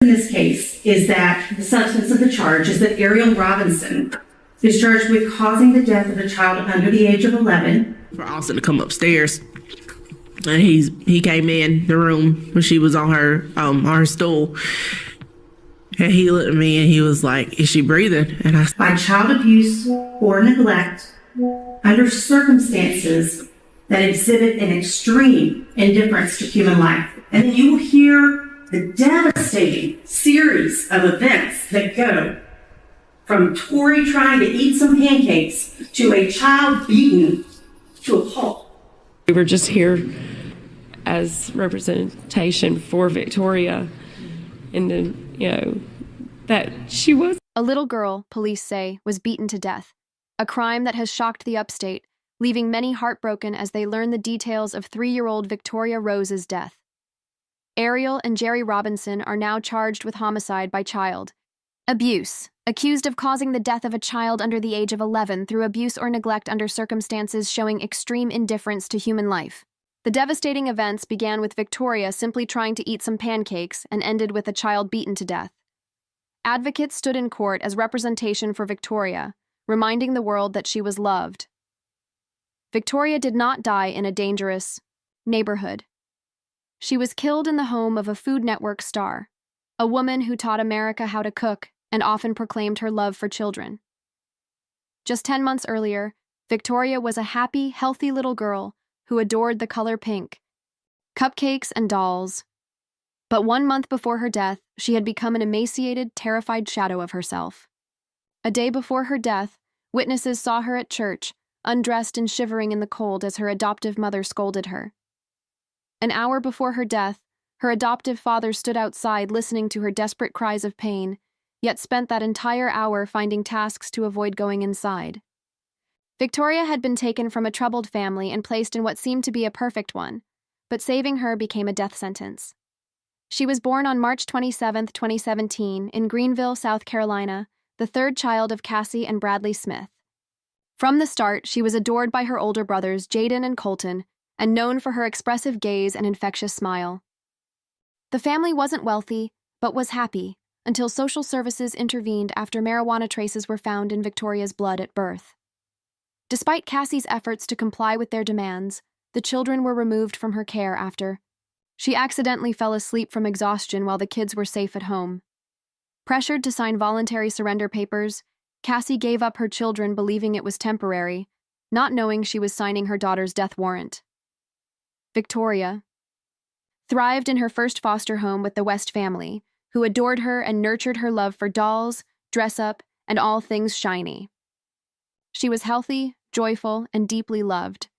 In this case is that the substance of the charge is that Ariel Robinson is charged with causing the death of a child under the age of 11. For Austin to come upstairs, and he came in the room when she was on her stool, and he looked at me and he was like, "Is she breathing?" And I said, By child abuse or neglect under circumstances that exhibit an extreme indifference to human life. And then you will hear the devastating series of events that go from Tori trying to eat some pancakes to a child beaten to a pulp. We were just here as representation for Victoria, and then, that she was. A little girl, police say, was beaten to death, a crime that has shocked the upstate, leaving many heartbroken as they learn the details of 3-year-old Victoria Rose's death. Ariel and Jerry Robinson are now charged with homicide by child abuse, accused of causing the death of a child under the age of 11 through abuse or neglect under circumstances showing extreme indifference to human life. The devastating events began with Victoria simply trying to eat some pancakes and ended with a child beaten to death. Advocates stood in court as representation for Victoria, reminding the world that she was loved. Victoria did not die in a dangerous neighborhood. She was killed in the home of a Food Network star, a woman who taught America how to cook and often proclaimed her love for children. Just 10 months earlier, Victoria was a happy, healthy little girl who adored the color pink, cupcakes, and dolls. But 1 month before her death, she had become an emaciated, terrified shadow of herself. A day before her death, witnesses saw her at church, undressed and shivering in the cold as her adoptive mother scolded her. An hour before her death, her adoptive father stood outside listening to her desperate cries of pain, yet spent that entire hour finding tasks to avoid going inside. Victoria had been taken from a troubled family and placed in what seemed to be a perfect one, but saving her became a death sentence. She was born on March 27, 2017, in Greenville, South Carolina, the third child of Cassie and Bradley Smith. From the start, she was adored by her older brothers, Jaden and Colton, and known for her expressive gaze and infectious smile. The family wasn't wealthy, but was happy, until social services intervened after marijuana traces were found in Victoria's blood at birth. Despite Cassie's efforts to comply with their demands, the children were removed from her care after she accidentally fell asleep from exhaustion while the kids were safe at home. Pressured to sign voluntary surrender papers, Cassie gave up her children believing it was temporary, not knowing she was signing her daughter's death warrant. Victoria thrived in her first foster home with the West family, who adored her and nurtured her love for dolls, dress-up, and all things shiny. She was healthy, joyful, and deeply loved.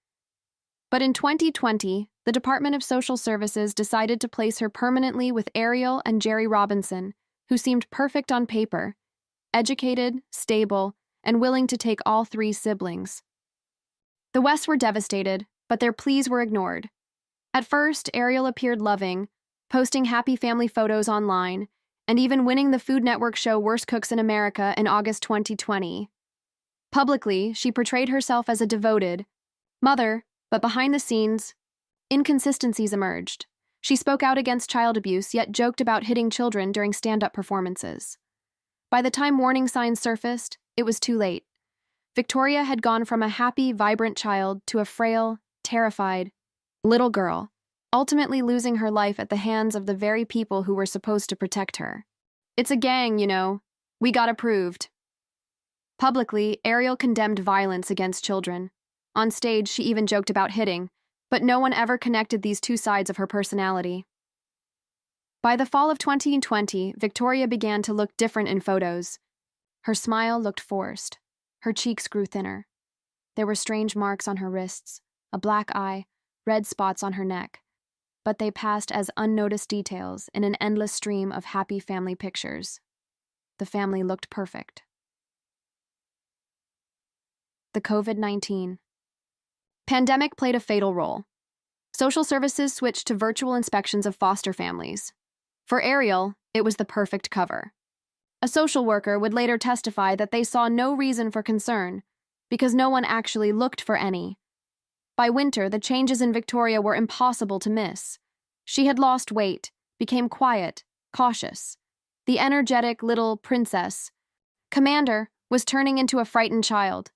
But in 2020, the Department of Social Services decided to place her permanently with Ariel and Jerry Robinson, who seemed perfect on paper, educated, stable, and willing to take all 3 siblings. The Wests were devastated, but their pleas were ignored. At first, Ariel appeared loving, posting happy family photos online, and even winning the Food Network show Worst Cooks in America in August 2020. Publicly, she portrayed herself as a devoted mother, but behind the scenes, inconsistencies emerged. She spoke out against child abuse, yet joked about hitting children during stand-up performances. By the time warning signs surfaced, it was too late. Victoria had gone from a happy, vibrant child to a frail, terrified little girl, ultimately losing her life at the hands of the very people who were supposed to protect her. It's a gang, We got approved. Publicly, Ariel condemned violence against children. On stage, she even joked about hitting, but no one ever connected these two sides of her personality. By the fall of 2020, Victoria began to look different in photos. Her smile looked forced. Her cheeks grew thinner. There were strange marks on her wrists, a black eye, red spots on her neck, but they passed as unnoticed details in an endless stream of happy family pictures. The family looked perfect. The COVID-19 pandemic played a fatal role. Social services switched to virtual inspections of foster families. For Ariel, it was the perfect cover. A social worker would later testify that they saw no reason for concern, because no one actually looked for any. By winter, the changes in Victoria were impossible to miss. She had lost weight, became quiet, cautious, the energetic little princess, Commander, was turning into a frightened child.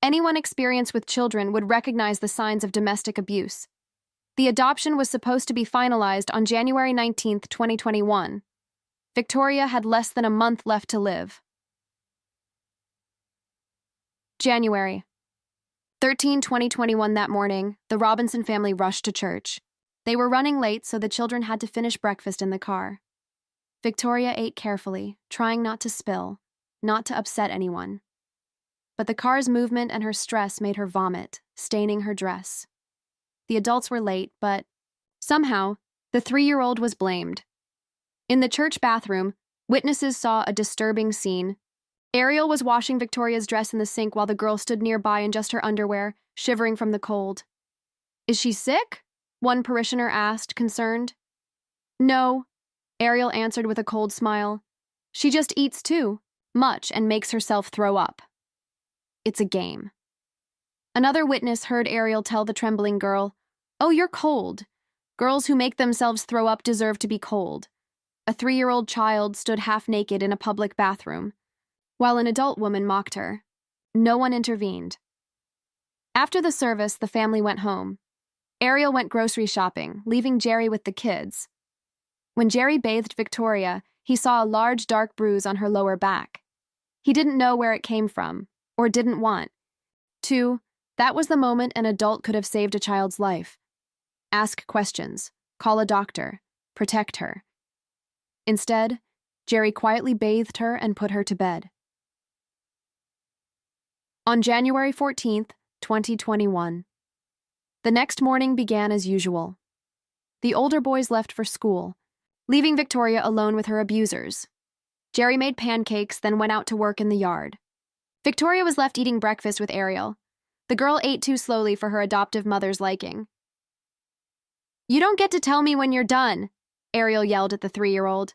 Anyone experienced with children would recognize the signs of domestic abuse. The adoption was supposed to be finalized on January 19, 2021. Victoria had less than a month left to live. January 13, 2021. That morning, the Robinson family rushed to church. They were running late, so the children had to finish breakfast in the car. Victoria ate carefully, trying not to spill, not to upset anyone. But the car's movement and her stress made her vomit, staining her dress. The adults were late, but somehow, the 3-year-old was blamed. In the church bathroom, witnesses saw a disturbing scene. Ariel was washing Victoria's dress in the sink while the girl stood nearby in just her underwear, shivering from the cold. "Is she sick?" one parishioner asked, concerned. "No," Ariel answered with a cold smile. "She just eats too much and makes herself throw up. It's a game." Another witness heard Ariel tell the trembling girl, "Oh, you're cold. Girls who make themselves throw up deserve to be cold." A 3-year-old child stood half naked in a public bathroom, while an adult woman mocked her. No one intervened. After the service, the family went home. Ariel went grocery shopping, leaving Jerry with the kids. When Jerry bathed Victoria, he saw a large dark bruise on her lower back. He didn't know where it came from, or didn't want to. That was the moment an adult could have saved a child's life. Ask questions, call a doctor, protect her. Instead, Jerry quietly bathed her and put her to bed. On January 14th, 2021, the next morning began as usual. The older boys left for school, leaving Victoria alone with her abusers. Jerry made pancakes, then went out to work in the yard. Victoria was left eating breakfast with Ariel. The girl ate too slowly for her adoptive mother's liking. "You don't get to tell me when you're done," Ariel yelled at the 3-year-old.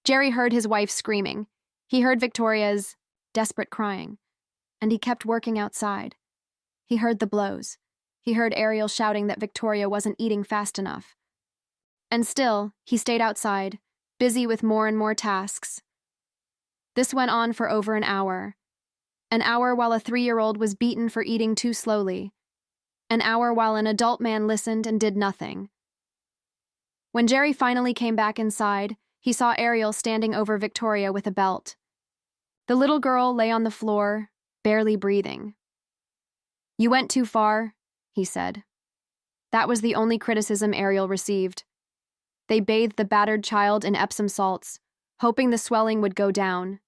Jerry heard his wife screaming. He heard Victoria's desperate crying, and he kept working outside. He heard the blows. He heard Ariel shouting that Victoria wasn't eating fast enough. And still, he stayed outside, busy with more and more tasks. This went on for over an hour. An hour while a 3-year-old was beaten for eating too slowly. An hour while an adult man listened and did nothing. When Jerry finally came back inside, he saw Ariel standing over Victoria with a belt. The little girl lay on the floor, barely breathing. "You went too far," he said. That was the only criticism Ariel received. They bathed the battered child in Epsom salts, hoping the swelling would go down.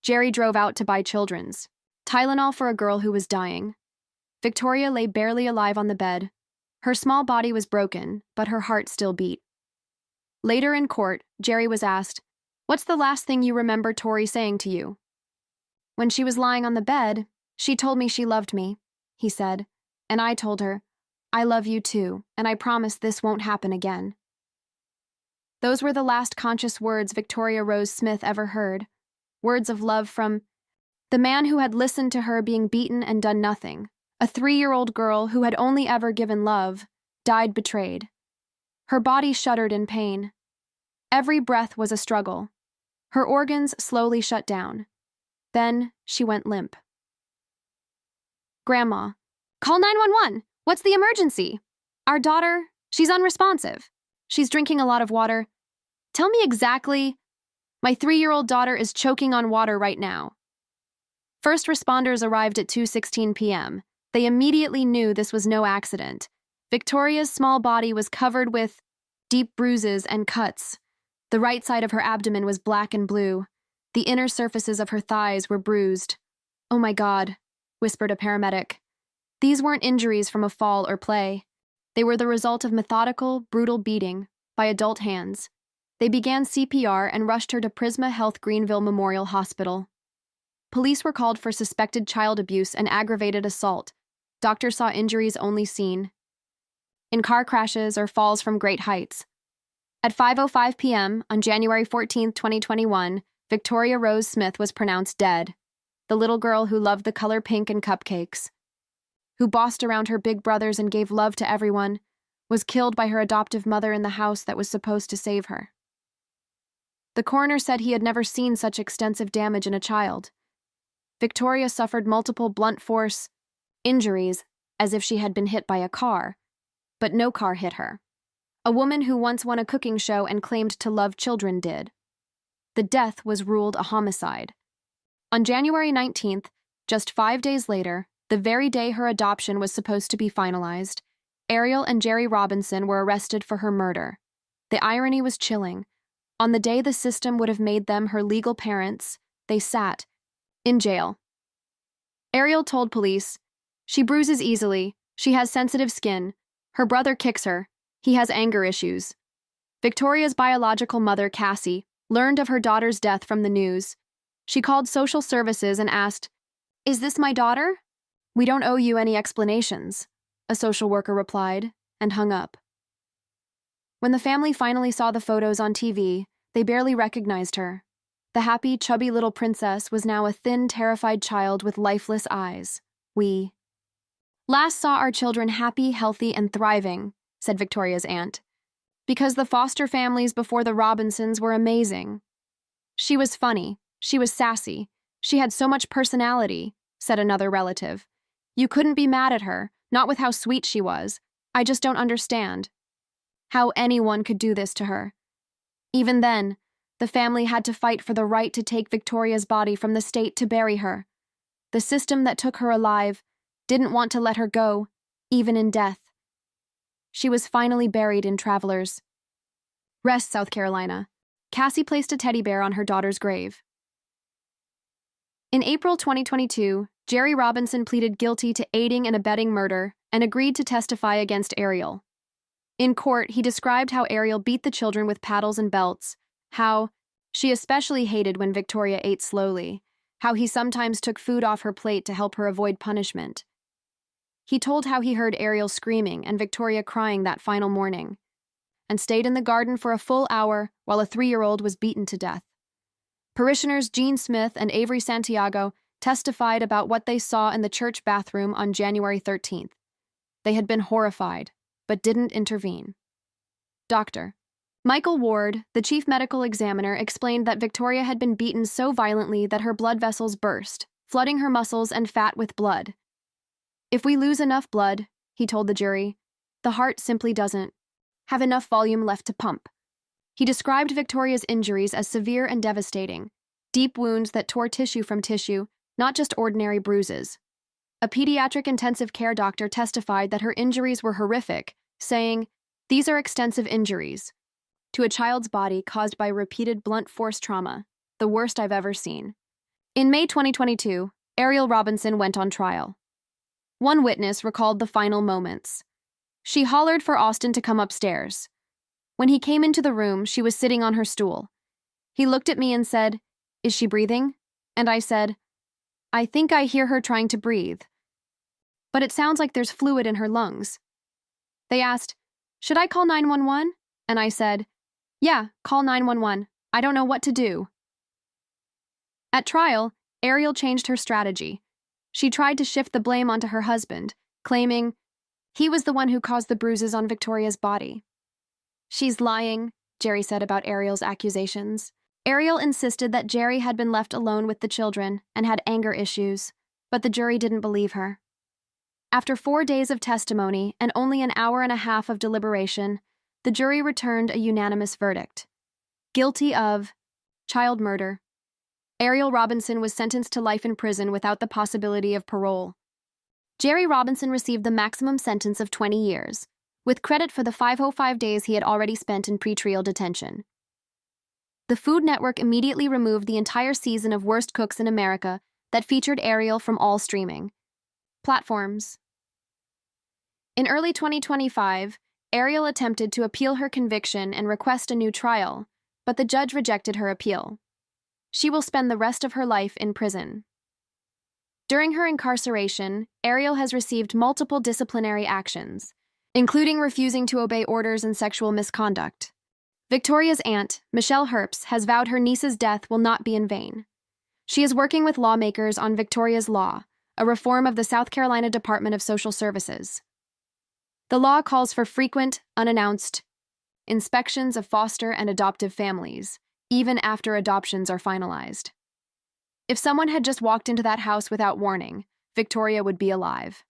Jerry drove out to buy children's Tylenol for a girl who was dying. Victoria lay barely alive on the bed. Her small body was broken, but her heart still beat. Later in court, Jerry was asked, "What's the last thing you remember Tori saying to you?" "When she was lying on the bed, she told me she loved me," he said, "and I told her, 'I love you too, and I promise this won't happen again.'" Those were the last conscious words Victoria Rose Smith ever heard. Words of love from the man who had listened to her being beaten and done nothing. A 3-year-old girl who had only ever given love, died betrayed. Her body shuddered in pain. Every breath was a struggle. Her organs slowly shut down. Then she went limp. "Grandma, call 911. What's the emergency? Our daughter, she's unresponsive. She's drinking a lot of water. Tell me exactly. My 3-year-old daughter is choking on water right now." First responders arrived at 2:16 p.m. They immediately knew this was no accident. Victoria's small body was covered with deep bruises and cuts. The right side of her abdomen was black and blue. The inner surfaces of her thighs were bruised. "Oh my God," whispered a paramedic. These weren't injuries from a fall or play. They were the result of methodical, brutal beating by adult hands. They began CPR and rushed her to Prisma Health Greenville Memorial Hospital. Police were called for suspected child abuse and aggravated assault. Doctors saw injuries only seen in car crashes or falls from great heights. At 5:05 p.m. on January 14, 2021, Victoria Rose Smith was pronounced dead. The little girl who loved the color pink and cupcakes, who bossed around her big brothers and gave love to everyone, was killed by her adoptive mother in the house that was supposed to save her. The coroner said he had never seen such extensive damage in a child. Victoria suffered multiple blunt force injuries, as if she had been hit by a car, but no car hit her. A woman who once won a cooking show and claimed to love children did. The death was ruled a homicide. On January 19th, just 5 days later, the very day her adoption was supposed to be finalized, Ariel and Jerry Robinson were arrested for her murder. The irony was chilling. On the day the system would have made them her legal parents, they sat in jail. Ariel told police, "She bruises easily, she has sensitive skin, her brother kicks her, he has anger issues." Victoria's biological mother, Cassie, learned of her daughter's death from the news. She called social services and asked, "Is this my daughter?" "We don't owe you any explanations," a social worker replied, and hung up. When the family finally saw the photos on TV, they barely recognized her. The happy, chubby little princess was now a thin, terrified child with lifeless eyes. "We last saw our children happy, healthy, and thriving," said Victoria's aunt, "because the foster families before the Robinsons were amazing. She was funny, she was sassy, she had so much personality," said another relative. "You couldn't be mad at her, not with how sweet she was. I just don't understand how anyone could do this to her." Even then, the family had to fight for the right to take Victoria's body from the state to bury her. The system that took her alive didn't want to let her go, even in death. She was finally buried in Travelers Rest, South Carolina. Cassie placed a teddy bear on her daughter's grave. In April 2022, Jerry Robinson pleaded guilty to aiding and abetting murder and agreed to testify against Ariel. In court, he described how Ariel beat the children with paddles and belts, how she especially hated when Victoria ate slowly, how he sometimes took food off her plate to help her avoid punishment. He told how he heard Ariel screaming and Victoria crying that final morning, and stayed in the garden for a full hour while a 3-year-old was beaten to death. Parishioners Gene Smith and Avery Santiago testified about what they saw in the church bathroom on January 13th. They had been horrified, but didn't intervene. Dr. Michael Ward, the chief medical examiner, explained that Victoria had been beaten so violently that her blood vessels burst, flooding her muscles and fat with blood. "If we lose enough blood," he told the jury, "the heart simply doesn't have enough volume left to pump." He described Victoria's injuries as severe and devastating, deep wounds that tore tissue from tissue, not just ordinary bruises. A pediatric intensive care doctor testified that her injuries were horrific, saying, "These are extensive injuries to a child's body caused by repeated blunt force trauma, the worst I've ever seen." In May 2022, Ariel Robinson went on trial. One witness recalled the final moments. "She hollered for Austin to come upstairs. When he came into the room, she was sitting on her stool. He looked at me and said, 'Is she breathing?' And I said, 'I think I hear her trying to breathe, but it sounds like there's fluid in her lungs.' They asked, 'Should I call 911?' And I said, 'Yeah, call 911. I don't know what to do.'" At trial, Ariel changed her strategy. She tried to shift the blame onto her husband, claiming he was the one who caused the bruises on Victoria's body. "She's lying," Jerry said about Ariel's accusations. Ariel insisted that Jerry had been left alone with the children and had anger issues, but the jury didn't believe her. After 4 days of testimony and only an hour and a half of deliberation, the jury returned a unanimous verdict: guilty of child murder. Ariel Robinson was sentenced to life in prison without the possibility of parole. Jerry Robinson received the maximum sentence of 20 years, with credit for the 505 days he had already spent in pretrial detention. The Food Network immediately removed the entire season of Worst Cooks in America that featured Ariel from all streaming platforms. In early 2025, Ariel attempted to appeal her conviction and request a new trial, but the judge rejected her appeal. She will spend the rest of her life in prison. During her incarceration, Ariel has received multiple disciplinary actions, including refusing to obey orders and sexual misconduct. Victoria's aunt, Michelle Herbst, has vowed her niece's death will not be in vain. She is working with lawmakers on Victoria's Law, a reform of the South Carolina Department of Social Services. The law calls for frequent, unannounced inspections of foster and adoptive families, even after adoptions are finalized. If someone had just walked into that house without warning, Victoria would be alive.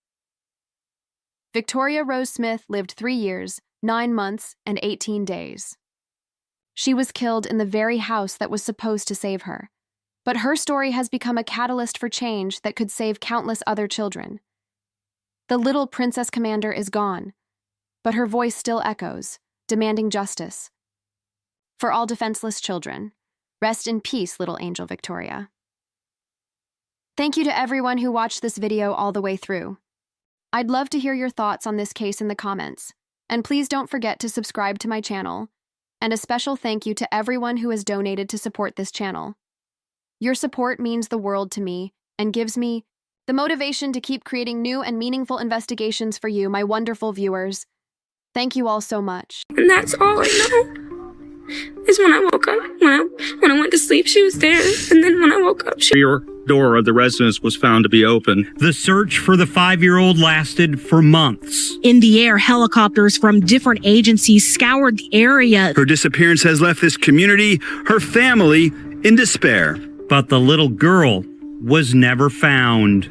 Victoria Rose Smith lived 3 years, 9 months, and 18 days. She was killed in the very house that was supposed to save her. But her story has become a catalyst for change that could save countless other children. The little princess commander is gone, but her voice still echoes, demanding justice. For all defenseless children, rest in peace, little angel Victoria. Thank you to everyone who watched this video all the way through. I'd love to hear your thoughts on this case in the comments, and please don't forget to subscribe to my channel, and a special thank you to everyone who has donated to support this channel. Your support means the world to me and gives me the motivation to keep creating new and meaningful investigations for you, my wonderful viewers. Thank you all so much. And that's all I know. Is when I woke up, when I went to sleep, she was there. And then when I woke up, The rear door of the residence was found to be open. The search for the 5-year-old lasted for months. In the air, helicopters from different agencies scoured the area. Her disappearance has left this community, her family, in despair. But the little girl was never found.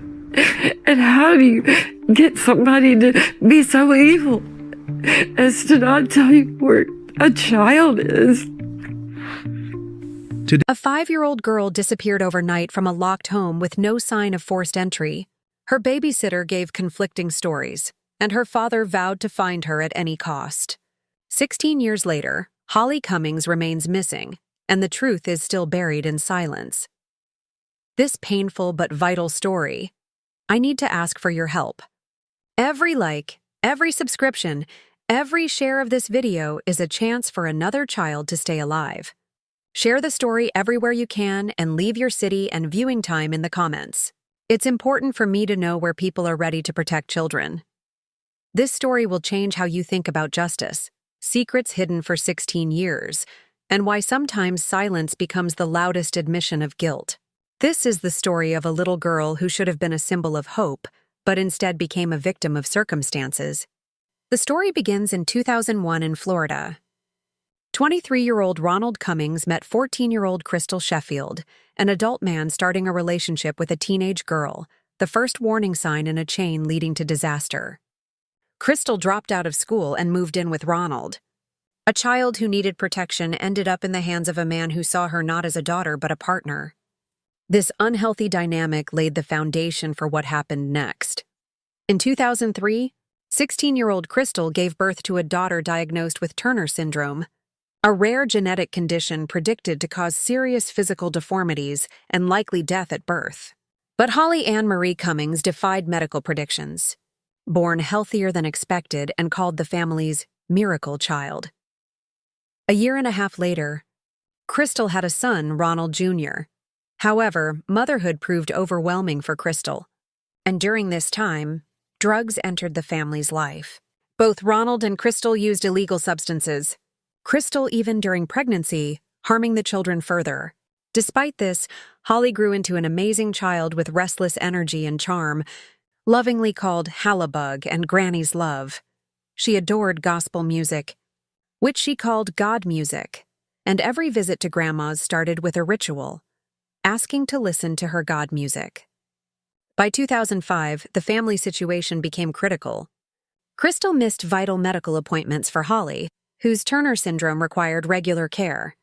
And how do you get somebody to be so evil as to not tell you where a child is? A 5-year-old girl disappeared overnight from a locked home with no sign of forced entry. Her babysitter gave conflicting stories, and her father vowed to find her at any cost. 16 years later, Holly Cummings remains missing, and the truth is still buried in silence. This painful but vital story, I need to ask for your help. Every like, every subscription, every share of this video is a chance for another child to stay alive. Share the story everywhere you can and leave your city and viewing time in the comments. It's important for me to know where people are ready to protect children. This story will change how you think about justice, secrets hidden for 16 years, and why sometimes silence becomes the loudest admission of guilt. This is the story of a little girl who should have been a symbol of hope, but instead became a victim of circumstances. The story begins in 2001 in Florida. 23-year-old Ronald Cummings met 14-year-old Crystal Sheffield, an adult man starting a relationship with a teenage girl, the first warning sign in a chain leading to disaster. Crystal dropped out of school and moved in with Ronald. A child who needed protection ended up in the hands of a man who saw her not as a daughter but a partner. This unhealthy dynamic laid the foundation for what happened next. In 2003, 16-year-old Crystal gave birth to a daughter diagnosed with Turner syndrome, a rare genetic condition predicted to cause serious physical deformities and likely death at birth. But Holly Ann Marie Cummings defied medical predictions. Born healthier than expected and called the family's miracle child. A year and a half later, Crystal had a son, Ronald Jr. However, motherhood proved overwhelming for Crystal, and during this time, drugs entered the family's life. Both Ronald and Crystal used illegal substances. Crystal even during pregnancy, harming the children further. Despite this, Holly grew into an amazing child with restless energy and charm, lovingly called Hallibug and Granny's Love. She adored gospel music, which she called God music, and every visit to Grandma's started with a ritual, asking to listen to her God music. By 2005, the family situation became critical. Crystal missed vital medical appointments for Holly, whose Turner syndrome required regular care.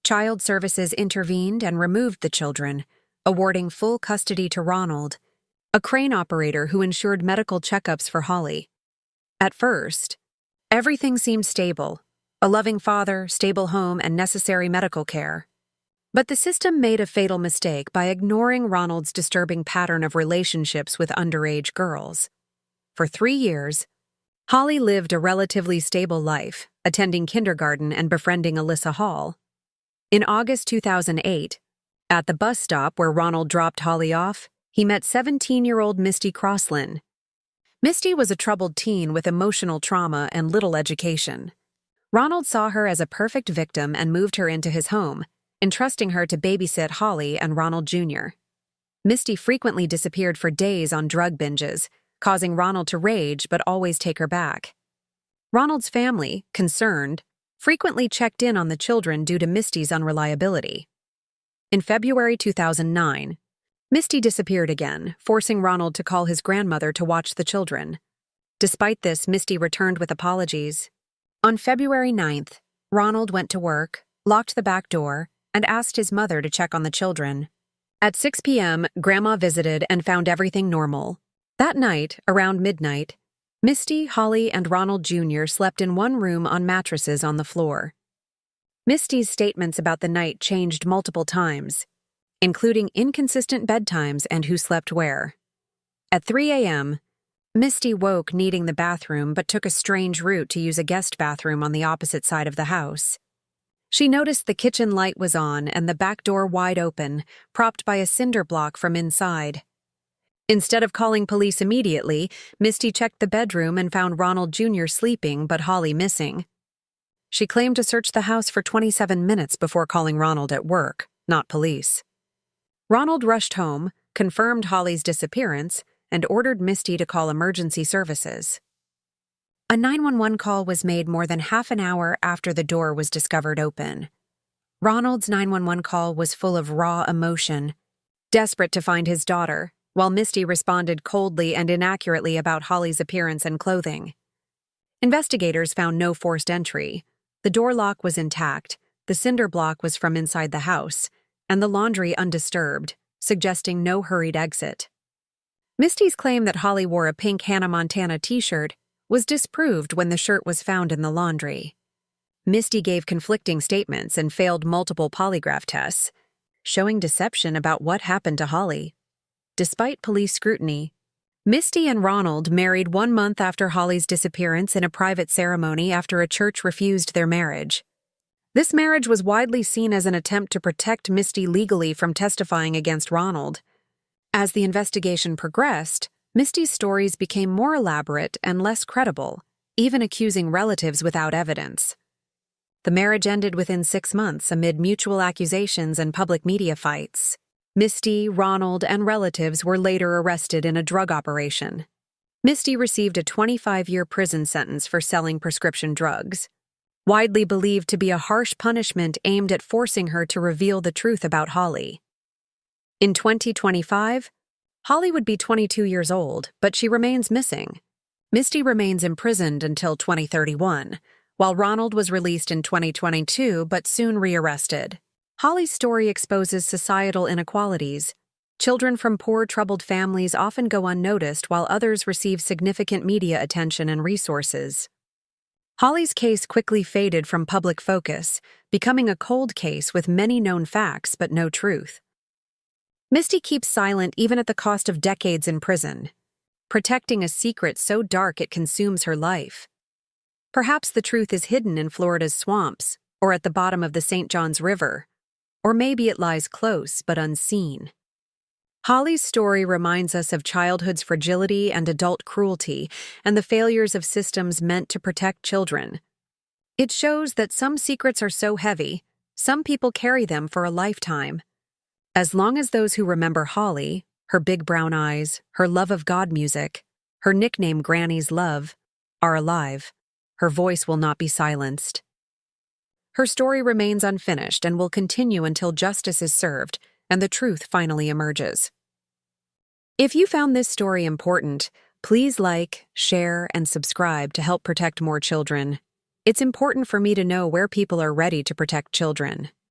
Child Services intervened and removed the children, awarding full custody to Ronald, a crane operator who ensured medical checkups for Holly. At first, everything seemed stable: a loving father, stable home, and necessary medical care. But the system made a fatal mistake by ignoring Ronald's disturbing pattern of relationships with underage girls. For 3 years, Holly lived a relatively stable life, attending kindergarten and befriending Alyssa Hall. In August 2008, at the bus stop where Ronald dropped Holly off, he met 17-year-old Misty Crosslin. Misty was a troubled teen with emotional trauma and little education. Ronald saw her as a perfect victim and moved her into his home, entrusting her to babysit Holly and Ronald Jr. Misty frequently disappeared for days on drug binges, causing Ronald to rage but always take her back. Ronald's family, concerned, frequently checked in on the children due to Misty's unreliability. In February 2009, Misty disappeared again, forcing Ronald to call his grandmother to watch the children. Despite this, Misty returned with apologies. On February 9th, Ronald went to work, locked the back door, and asked his mother to check on the children. At 6 p.m., Grandma visited and found everything normal. That night, around midnight, Misty, Holly, and Ronald Jr. slept in one room on mattresses on the floor. Misty's statements about the night changed multiple times, including inconsistent bedtimes and who slept where. At 3 a.m., Misty woke needing the bathroom but took a strange route to use a guest bathroom on the opposite side of the house. She noticed the kitchen light was on and the back door wide open, propped by a cinder block from inside. Instead of calling police immediately, Misty checked the bedroom and found Ronald Jr. sleeping but Holly missing. She claimed to search the house for 27 minutes before calling Ronald at work, not police. Ronald rushed home, confirmed Holly's disappearance, and ordered Misty to call emergency services. A 911 call was made more than half an hour after the door was discovered open. Ronald's 911 call was full of raw emotion, desperate to find his daughter, while Misty responded coldly and inaccurately about Holly's appearance and clothing. Investigators found no forced entry. The door lock was intact, the cinder block was from inside the house, and the laundry undisturbed, suggesting no hurried exit. Misty's claim that Holly wore a pink Hannah Montana t-shirt was disproved when the shirt was found in the laundry. Misty gave conflicting statements and failed multiple polygraph tests, showing deception about what happened to Holly. Despite police scrutiny, Misty and Ronald married 1 month after Holly's disappearance in a private ceremony after a church refused their marriage. This marriage was widely seen as an attempt to protect Misty legally from testifying against Ronald. As the investigation progressed, Misty's stories became more elaborate and less credible, even accusing relatives without evidence. The marriage ended within 6 months amid mutual accusations and public media fights. Misty, Ronald, and relatives were later arrested in a drug operation. Misty received a 25-year prison sentence for selling prescription drugs, widely believed to be a harsh punishment aimed at forcing her to reveal the truth about Holly. In 2025, Holly would be 22 years old, but she remains missing. Misty remains imprisoned until 2031, while Ronald was released in 2022 but soon rearrested. Holly's story exposes societal inequalities. Children from poor, troubled families often go unnoticed while others receive significant media attention and resources. Holly's case quickly faded from public focus, becoming a cold case with many known facts but no truth. Misty keeps silent even at the cost of decades in prison, protecting a secret so dark it consumes her life. Perhaps the truth is hidden in Florida's swamps, or at the bottom of the St. Johns River, or maybe it lies close but unseen. Holly's story reminds us of childhood's fragility and adult cruelty, and the failures of systems meant to protect children. It shows that some secrets are so heavy, some people carry them for a lifetime. As long as those who remember Holly, her big brown eyes, her love of God music, her nickname Granny's Love, are alive, her voice will not be silenced. Her story remains unfinished and will continue until justice is served and the truth finally emerges. If you found this story important, please like, share, and subscribe to help protect more children. It's important for me to know where people are ready to protect children.